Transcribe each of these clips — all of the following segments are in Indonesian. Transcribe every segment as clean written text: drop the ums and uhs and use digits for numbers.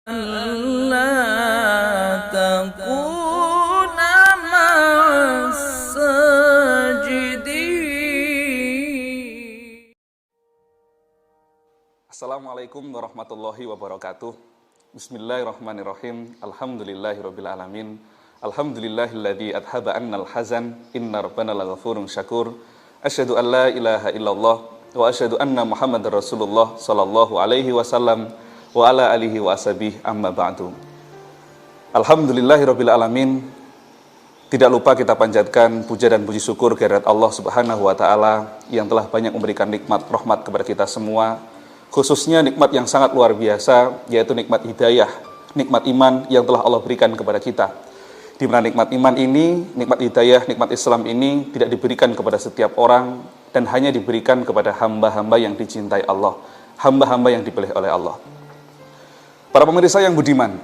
ألا تكون مع الساجدين. Assalamualaikum warahmatullahi wabarakatuh. Bismillahirrahmanirrahim. Alhamdulillahirabbil alamin. Alhamdulillahilladzi adhaba annal hazan. Inna rabbana laghafurun syakur. Asyhadu an la ilaha illallah wa asyhadu anna Muhammadar Rasulullah sallallahu alaihi wasallam wa ala alihi wa ashabihi amma ba'du. Alhamdulillahirabbil alamin. Tidak lupa kita panjatkan puja dan puji syukur kehadirat Allah Subhanahu wa taala yang telah banyak memberikan nikmat rahmat kepada kita semua, khususnya nikmat yang sangat luar biasa, yaitu nikmat hidayah, nikmat iman yang telah Allah berikan kepada kita. Di mana nikmat iman ini, nikmat hidayah, nikmat Islam ini tidak diberikan kepada setiap orang dan hanya diberikan kepada hamba-hamba yang dicintai Allah, hamba-hamba yang dipilih oleh Allah. Para pemirsa yang budiman,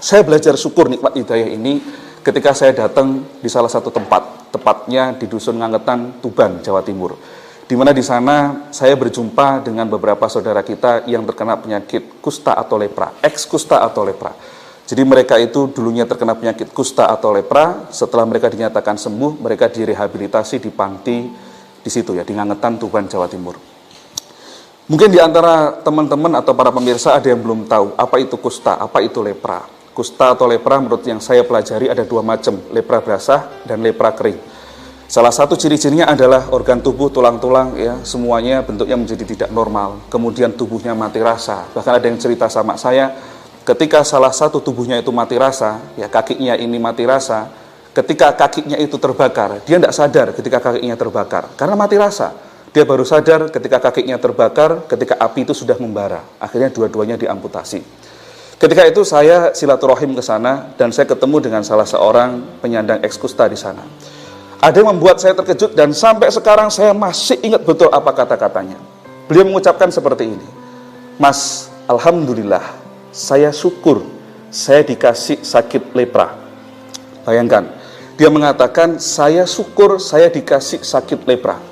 saya belajar syukur nikmat hidayah ini ketika saya datang di salah satu tempat, tepatnya di Dusun Ngangetan, Tuban, Jawa Timur. Di mana di sana saya berjumpa dengan beberapa saudara kita yang terkena penyakit kusta atau lepra, ex-kusta atau lepra. Jadi mereka itu dulunya terkena penyakit kusta atau lepra, setelah mereka dinyatakan sembuh, mereka direhabilitasi di panti di situ ya, di Ngangetan, Tuban, Jawa Timur. Mungkin di antara teman-teman atau para pemirsa ada yang belum tahu apa itu kusta, apa itu lepra. Kusta atau lepra menurut yang saya pelajari ada dua macam, lepra basah dan lepra kering. Salah satu ciri-cirinya adalah organ tubuh, tulang-tulang ya, semuanya bentuknya menjadi tidak normal. Kemudian tubuhnya mati rasa. Bahkan ada yang cerita sama saya, ketika salah satu tubuhnya itu mati rasa, ya kakinya ini mati rasa, ketika kakinya itu terbakar, dia tidak sadar ketika kakinya terbakar karena mati rasa. Dia baru sadar ketika kakinya terbakar, ketika api itu sudah membara. Akhirnya dua-duanya diamputasi. Ketika itu saya silaturahim ke sana dan saya ketemu dengan salah seorang penyandang ex-kusta di sana. Ada yang membuat saya terkejut dan sampai sekarang saya masih ingat betul apa kata-katanya. Beliau mengucapkan seperti ini, "Mas, alhamdulillah, saya syukur saya dikasih sakit lepra." Bayangkan, dia mengatakan, "Saya syukur saya dikasih sakit lepra."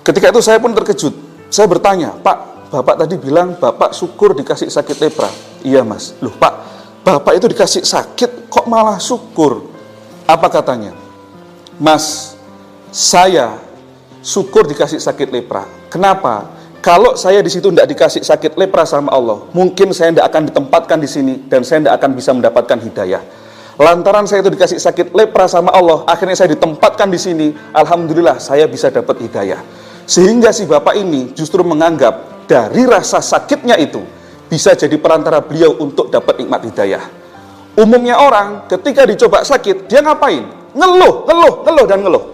Ketika itu saya pun terkejut. Saya bertanya, "Pak, Bapak tadi bilang Bapak syukur dikasih sakit lepra." "Iya Mas." "Loh Pak, Bapak itu dikasih sakit kok malah syukur?" Apa katanya? "Mas, saya syukur dikasih sakit lepra. Kenapa? Kalau saya di situ tidak dikasih sakit lepra sama Allah, mungkin saya tidak akan ditempatkan di sini dan saya tidak akan bisa mendapatkan hidayah. Lantaran saya itu dikasih sakit lepra sama Allah, akhirnya saya ditempatkan di sini. Alhamdulillah saya bisa dapat hidayah." Sehingga si bapak ini justru menganggap dari rasa sakitnya itu bisa jadi perantara beliau untuk dapat nikmat hidayah. Umumnya orang ketika dicoba sakit, dia ngapain? Ngeluh dan ngeluh.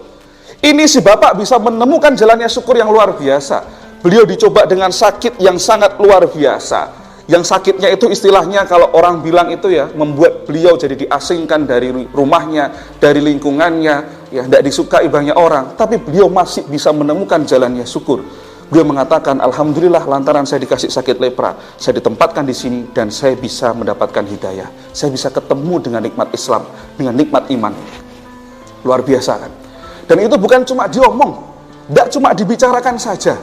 Ini si bapak bisa menemukan jalannya syukur yang luar biasa. Beliau dicoba dengan sakit yang sangat luar biasa. Yang sakitnya itu istilahnya kalau orang bilang itu ya, membuat beliau jadi diasingkan dari rumahnya, dari lingkungannya, ya tidak disukai banyak orang. Tapi beliau masih bisa menemukan jalannya syukur. Beliau mengatakan, "Alhamdulillah lantaran saya dikasih sakit lepra, saya ditempatkan di sini dan saya bisa mendapatkan hidayah. Saya bisa ketemu dengan nikmat Islam, dengan nikmat iman." Luar biasa kan? Dan itu bukan cuma diomong, tidak cuma dibicarakan saja.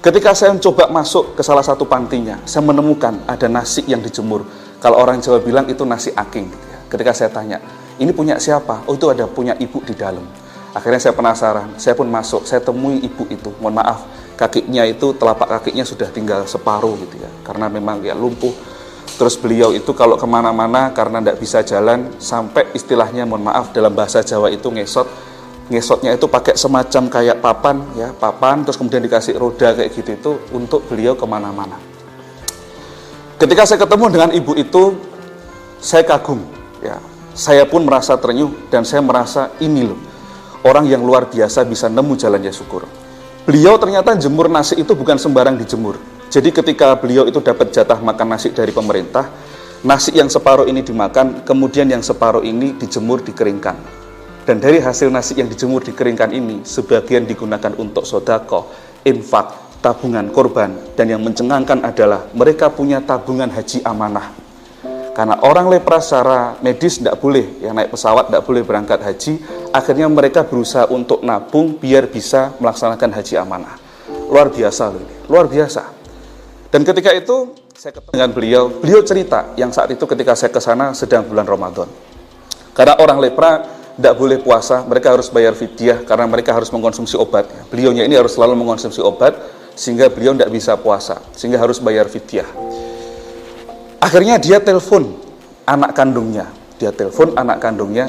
Ketika saya mencoba masuk ke salah satu pantinya, saya menemukan ada nasi yang dijemur. Kalau orang Jawa bilang itu nasi aking. Ketika saya tanya, "Ini punya siapa?" "Oh, itu ada punya ibu di dalam." Akhirnya saya penasaran, saya pun masuk, saya temui ibu itu. Mohon maaf, kakinya itu, telapak kakinya sudah tinggal separuh gitu ya, karena memang ya lumpuh. Terus beliau itu kalau kemana-mana karena tidak bisa jalan, sampai istilahnya mohon maaf dalam bahasa Jawa itu ngesotnya itu pakai semacam kayak papan ya, papan terus kemudian dikasih roda kayak gitu itu untuk beliau kemana-mana. Ketika saya ketemu dengan ibu itu, saya kagum ya, saya pun merasa terenyuh dan saya merasa ini loh orang yang luar biasa bisa nemu jalannya syukur. Beliau ternyata jemur nasi itu bukan sembarang dijemur. Jadi ketika beliau itu dapat jatah makan nasi dari pemerintah, nasi yang separuh ini dimakan, kemudian yang separuh ini dijemur, dikeringkan. Dan dari hasil nasi yang dijemur dikeringkan ini, sebagian digunakan untuk sedekah, infak, tabungan korban. Dan yang mencengangkan adalah mereka punya tabungan haji amanah. Karena orang lepra secara medis tidak boleh, yang naik pesawat tidak boleh berangkat haji. Akhirnya mereka berusaha untuk nabung biar bisa melaksanakan haji amanah. Luar biasa loh ini, luar biasa. Dan ketika itu saya ketemu dengan beliau cerita yang saat itu ketika saya ke sana sedang bulan Ramadan. Karena orang lepra tidak boleh puasa, mereka harus bayar fidyah karena mereka harus mengkonsumsi obat. Beliaunya ini harus selalu mengkonsumsi obat sehingga beliau tidak bisa puasa, sehingga harus bayar fidyah. Akhirnya dia telepon anak kandungnya.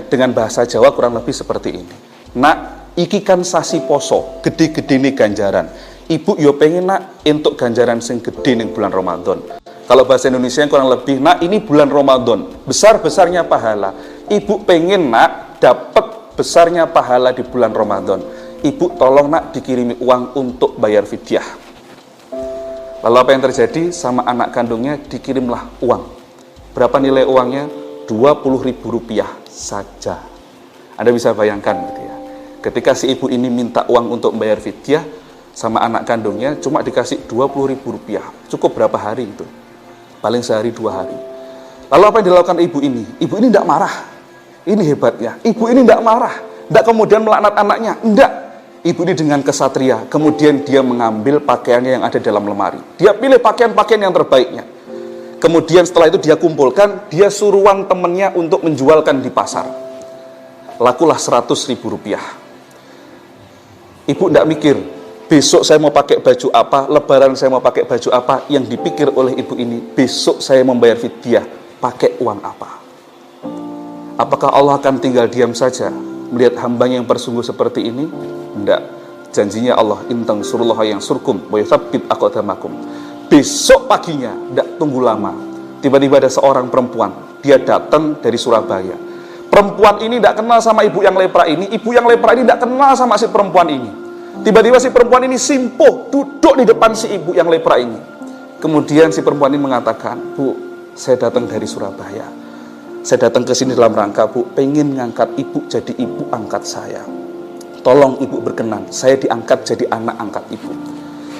Dengan bahasa Jawa kurang lebih seperti ini. Nak, iki kan sasi poso, gede-gede nih ganjaran. Ibu yo pengen nak untuk ganjaran sing gede ning bulan Ramadan. Kalau bahasa Indonesia yang kurang lebih, nak ini bulan Ramadan, besar-besarnya pahala. Ibu pengen nak dapat besarnya pahala di bulan Ramadan. Ibu tolong nak dikirimi uang untuk bayar fidyah. Lalu apa yang terjadi? Sama anak kandungnya dikirimlah uang. Berapa nilai uangnya? Rp20.000 saja. Anda bisa bayangkan gitu ya. Ketika si ibu ini minta uang untuk bayar fidyah, sama anak kandungnya cuma dikasih Rp20.000. Cukup berapa hari itu? Paling sehari 2 hari. Lalu apa yang dilakukan ibu ini? Ibu ini tidak marah. Ini hebatnya. Ibu ini tidak marah. Tidak kemudian melaknat anaknya. Tidak. Ibu ini dengan kesatria. Kemudian dia mengambil pakaiannya yang ada dalam lemari. Dia pilih pakaian-pakaian yang terbaiknya. Kemudian setelah itu dia kumpulkan. Dia suruhan temannya untuk menjualkan di pasar. Lakulah Rp100.000. Ibu tidak mikir, besok saya mau pakai baju apa, lebaran saya mau pakai baju apa. Yang dipikir oleh ibu ini, besok saya membayar fidyah, pakai uang apa. Apakah Allah akan tinggal diam saja melihat hambanya yang bersungguh seperti ini? Tidak. Janjinya Allah, intang surullah yang surkum wa yuthabbit aqdamakum. Besok paginya, tidak tunggu lama, tiba-tiba ada seorang perempuan, dia datang dari Surabaya. Perempuan ini tidak kenal sama ibu yang lepra ini. Ibu yang lepra ini tidak kenal sama si perempuan ini. Tiba-tiba si perempuan ini simpuh duduk di depan si ibu yang lepra ini. Kemudian si perempuan ini mengatakan, Bu, saya datang dari Surabaya. Saya datang ke sini dalam rangka, Bu, pengen ngangkat ibu jadi ibu angkat saya. Tolong ibu berkenan, saya diangkat jadi anak angkat ibu.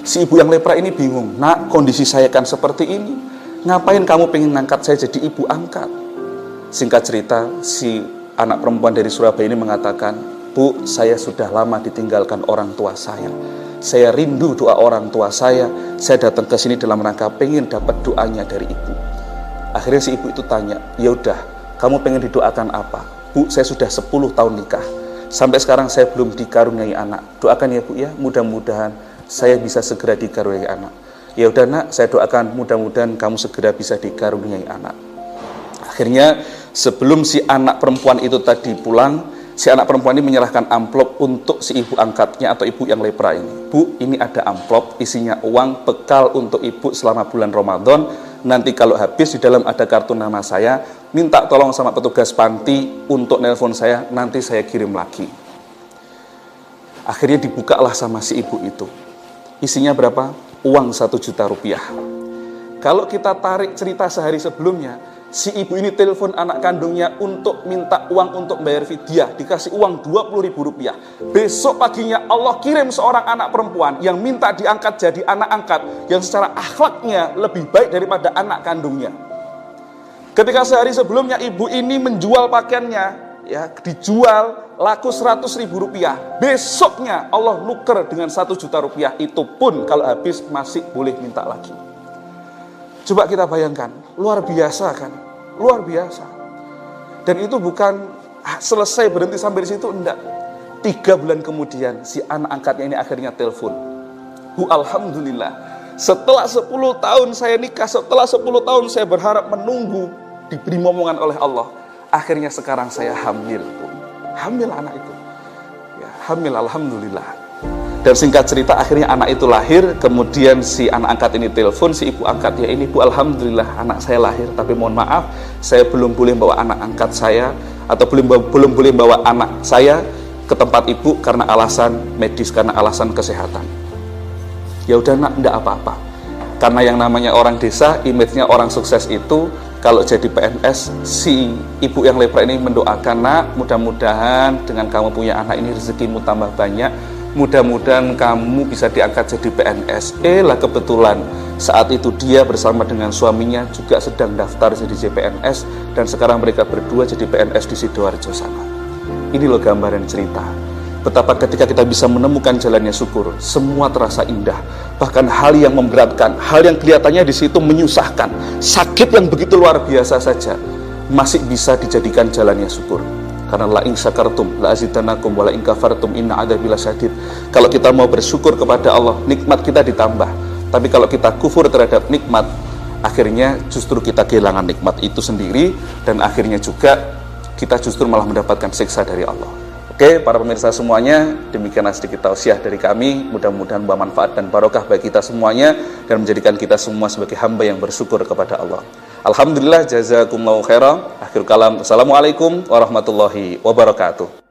Si ibu yang lepra ini bingung, nak, kondisi saya kan seperti ini. Ngapain kamu pengen ngangkat saya jadi ibu angkat? Singkat cerita, si anak perempuan dari Surabaya ini mengatakan, Bu, saya sudah lama ditinggalkan orang tua saya. Saya rindu doa orang tua saya. Saya datang ke sini dalam rangka pengen dapat doanya dari ibu. Akhirnya si ibu itu tanya, ya udah, kamu pengen didoakan apa? Bu, saya sudah 10 tahun nikah. Sampai sekarang saya belum dikaruniai anak. Doakan ya Bu ya, mudah-mudahan saya bisa segera dikaruniai anak. Ya udah nak, saya doakan mudah-mudahan kamu segera bisa dikaruniai anak. Akhirnya sebelum si anak perempuan itu tadi pulang, si anak perempuan ini menyerahkan amplop untuk si ibu angkatnya atau ibu yang lepra ini. Bu, ini ada amplop isinya uang bekal untuk ibu selama bulan Ramadan. Nanti kalau habis di dalam ada kartu nama saya, minta tolong sama petugas panti untuk nelpon saya, nanti saya kirim lagi. Akhirnya dibukalah sama si ibu itu. Isinya berapa? Uang Rp1.000.000. Kalau kita tarik cerita sehari sebelumnya, si ibu ini telepon anak kandungnya untuk minta uang untuk bayar fidyah, dikasih uang Rp20.000. Besok paginya Allah kirim seorang anak perempuan yang minta diangkat jadi anak angkat, yang secara akhlaknya lebih baik daripada anak kandungnya. Ketika sehari sebelumnya ibu ini menjual pakaiannya, ya dijual laku Rp100.000. Besoknya Allah nuker dengan Rp1.000.000. Itu pun kalau habis masih boleh minta lagi. Coba kita bayangkan, luar biasa kan? Luar biasa. Dan itu bukan selesai berhenti sampai di situ, enggak. 3 bulan kemudian si anak angkatnya ini akhirnya telepon. Bu, alhamdulillah, setelah 10 tahun saya nikah, setelah 10 tahun saya berharap menunggu diberi momongan oleh Allah, akhirnya sekarang saya hamil. Hamil anak itu. Ya, hamil, alhamdulillah. Dan singkat cerita akhirnya anak itu lahir. Kemudian si anak angkat ini telepon si ibu angkatnya ini, Bu, alhamdulillah anak saya lahir, tapi mohon maaf saya belum boleh bawa anak angkat saya atau belum boleh bawa anak saya ke tempat ibu karena alasan medis, karena alasan kesehatan. Ya udah nak, enggak apa-apa. Karena yang namanya orang desa, image-nya orang sukses itu kalau jadi PNS, si ibu yang lepra ini mendoakan, nak, mudah-mudahan dengan kamu punya anak ini rezekimu tambah banyak, mudah-mudahan kamu bisa diangkat jadi PNS. Lah kebetulan saat itu dia bersama dengan suaminya juga sedang daftar jadi CPNS, dan sekarang mereka berdua jadi PNS di Sidoarjo sana. Ini loh gambaran cerita. betapa ketika kita bisa menemukan jalannya syukur, semua terasa indah. Bahkan hal yang memberatkan, hal yang kelihatannya di situ menyusahkan, sakit yang begitu luar biasa saja, masih bisa dijadikan jalannya syukur. Karena la in syakartum la azidannakum wa la in kafartum inna adzabi lasyadid. Kalau kita mau bersyukur kepada Allah, nikmat kita ditambah. Tapi kalau kita kufur terhadap nikmat, akhirnya justru kita kehilangan nikmat itu sendiri, dan akhirnya juga kita justru malah mendapatkan siksa dari Allah. Oke, para pemirsa semuanya, demikianlah sedikit tausiah dari kami. Mudah-mudahan bermanfaat dan barokah bagi kita semuanya, dan menjadikan kita semua sebagai hamba yang bersyukur kepada Allah. Alhamdulillah, jazakumullahu khairan. Akhir kalam, assalamualaikum warahmatullahi wabarakatuh.